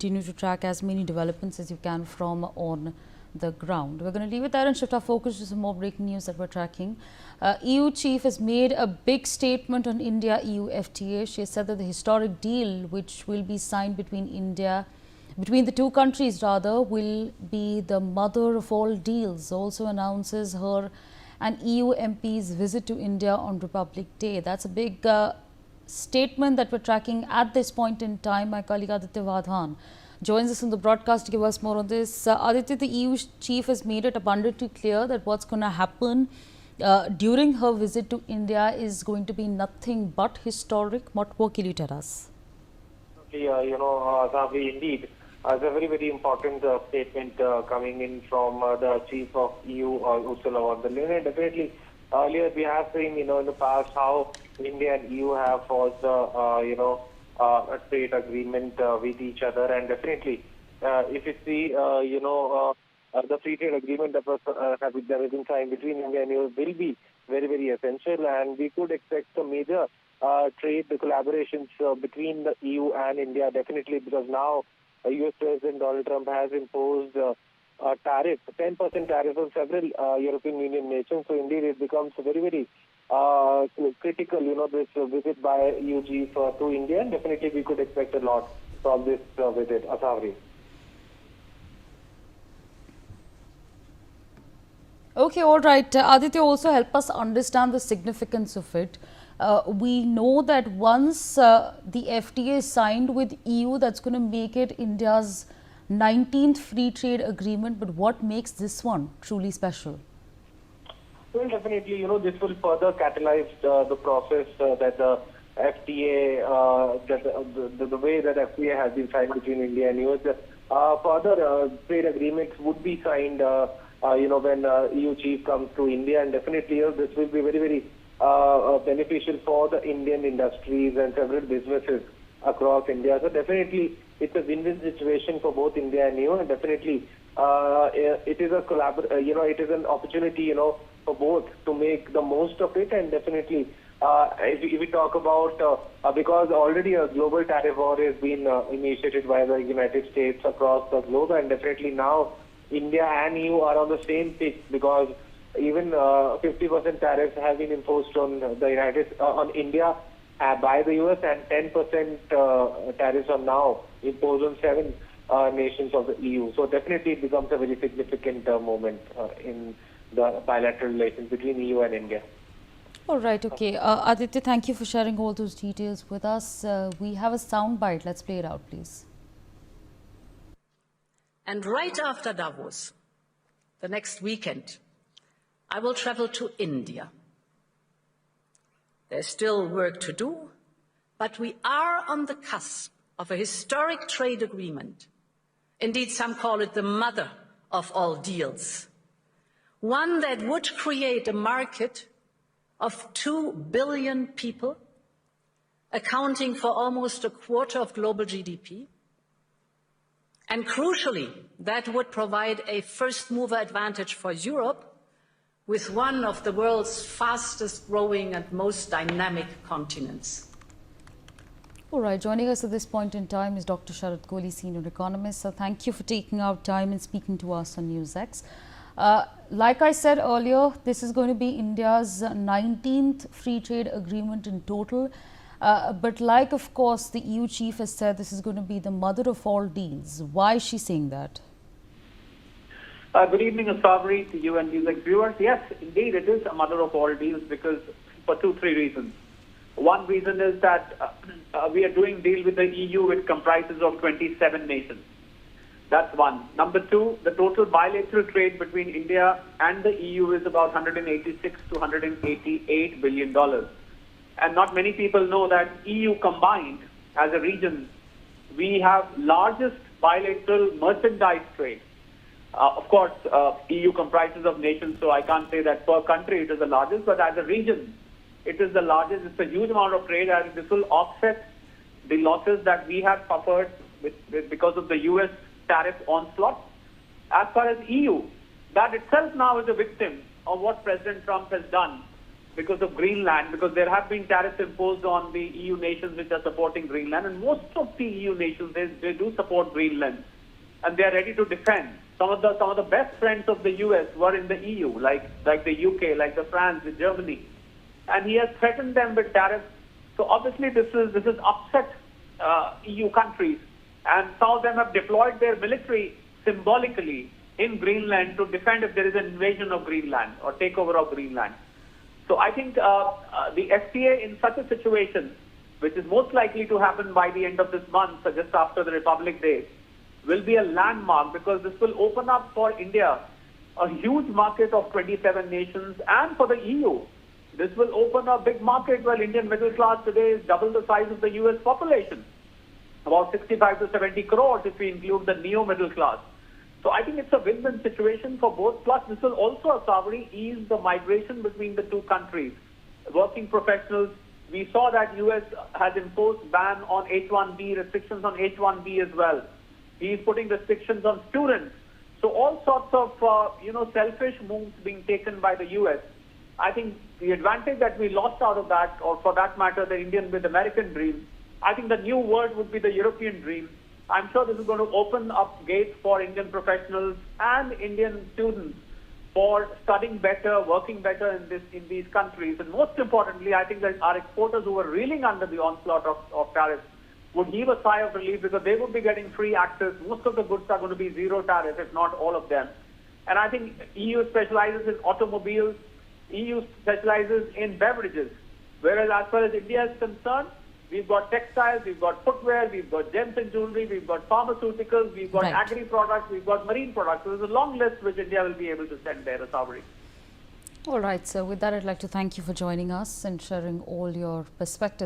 Continue to track as many developments as you can from on the ground. We're going to leave it there and shift our focus to some more breaking news that we're tracking. EU chief has made a big statement on India-EU FTA. She has said that the historic deal, which will be signed between the two countries will be the mother of all deals. Also announces her and EU MPs visit to India on Republic Day. That's a big statement that we're tracking at this point in time. My colleague Aditya Vadhan joins us on the broadcast to give us more on this. Aditya, the EU chief has made it abundantly clear that what's going to happen during her visit to India is going to be nothing but historic. What more can you tell us? Savi, indeed, it's a very, very important statement coming in from the chief of EU, Ursula von der Leyen. Definitely, earlier we have seen, in the past how India and EU have forged, a trade agreement with each other. And definitely, if you see, the free trade agreement that has been signed between India and EU will be very, very essential. And we could expect some major trade collaborations between the EU and India, definitely, because now US President Donald Trump has imposed a tariff, 10% tariff on several European Union nations. So indeed, it becomes very, very critical, this visit by EU chief to India. And definitely, we could expect a lot from this visit. Asavri. Okay, all right. Aditya, also help us understand the significance of it. We know that once the FTA is signed with EU, that's going to make it India's 19th free trade agreement. But what makes this one truly special? Well, definitely, this will further catalyze the process that the FTA, the way that FTA has been signed between India and US. Further trade agreements would be signed, when EU chief comes to India, and definitely, this will be very, very beneficial for the Indian industries and several businesses across India. So definitely, it's a win-win situation for both India and EU, and definitely, it is it is an opportunity, for both to make the most of it. And definitely, if we talk about, because already a global tariff war has been initiated by the United States across the globe, and definitely now India and EU are on the same pitch, because even 50% tariffs have been imposed on on India by the US, and 10% tariffs are now imposed on 7 nations of the EU. So definitely it becomes a very significant moment in the bilateral relations between EU and India. All right, okay. Aditya, thank you for sharing all those details with us. We have a sound bite. Let's play it out, please. And right after Davos, the next weekend, I will travel to India. There's still work to do, but we are on the cusp of a historic trade agreement. Indeed, some call it the mother of all deals. One that would create a market of 2 billion people, accounting for almost a quarter of global GDP. And crucially, that would provide a first-mover advantage for Europe, with one of the world's fastest growing and most dynamic continents. All right, joining us at this point in time is Dr. Sharat Kohli, Senior Economist. So thank you for taking out time and speaking to us on NewsX. Like I said earlier, this is going to be India's 19th free trade agreement in total. But like, of course, the EU chief has said, this is going to be the mother of all deals. Why is she saying that? Good evening, Asavri, to you and NewsX viewers. Yes, indeed, it is a mother of all deals, because for 2-3 reasons. One reason is that we are doing deal with the EU, which comprises of 27 nations. That's one. Number two, the total bilateral trade between India and the EU is about $186 to $188 billion. And not many people know that EU combined as a region, we have largest bilateral merchandise trade. Of course, EU comprises of nations, so I can't say that per country it is the largest, but as a region, it is the largest. It's a huge amount of trade, and this will offset the losses that we have suffered because of the US tariff onslaught. As far as EU, that itself now is a victim of what President Trump has done because of Greenland, because there have been tariffs imposed on the EU nations which are supporting Greenland, and most of the EU nations, they do support Greenland, and they are ready to defend. Some of the best friends of the US were in the EU, like the UK, like the France, the Germany, and he has threatened them with tariffs. So obviously this is upset EU countries, and some of them have deployed their military symbolically in Greenland to defend if there is an invasion of Greenland or takeover of Greenland. So I think the FTA in such a situation, which is most likely to happen by the end of this month, so just after the Republic Day, will be a landmark, because this will open up for India a huge market of 27 nations, and for the EU. This will open a big market where Indian middle class today is double the size of the US population, about 65 to 70 crores if we include the neo-middle class. So I think it's a win-win situation for both. Plus, this will also, Savri, ease the migration between the two countries. Working professionals, we saw that US has imposed ban on H-1B, restrictions on H-1B as well. He's putting restrictions on students. So all sorts of, selfish moves being taken by the US. I think the advantage that we lost out of that, or for that matter, the Indian with American dream, I think the new word would be the European dream. I'm sure this is going to open up gates for Indian professionals and Indian students for studying better, working better in these countries. And most importantly, I think that our exporters who were reeling under the onslaught of tariffs would heave a sigh of relief, because they would be getting free access. Most of the goods are going to be zero tariff, if not all of them. And I think EU specializes in automobiles, EU specializes in beverages. Whereas as far as India is concerned, we've got textiles, we've got footwear, we've got gems and jewelry, we've got pharmaceuticals, we've got agri products, we've got marine products. So there's a long list which India will be able to send there, Savri. All right, so with that, I'd like to thank you for joining us and sharing all your perspectives.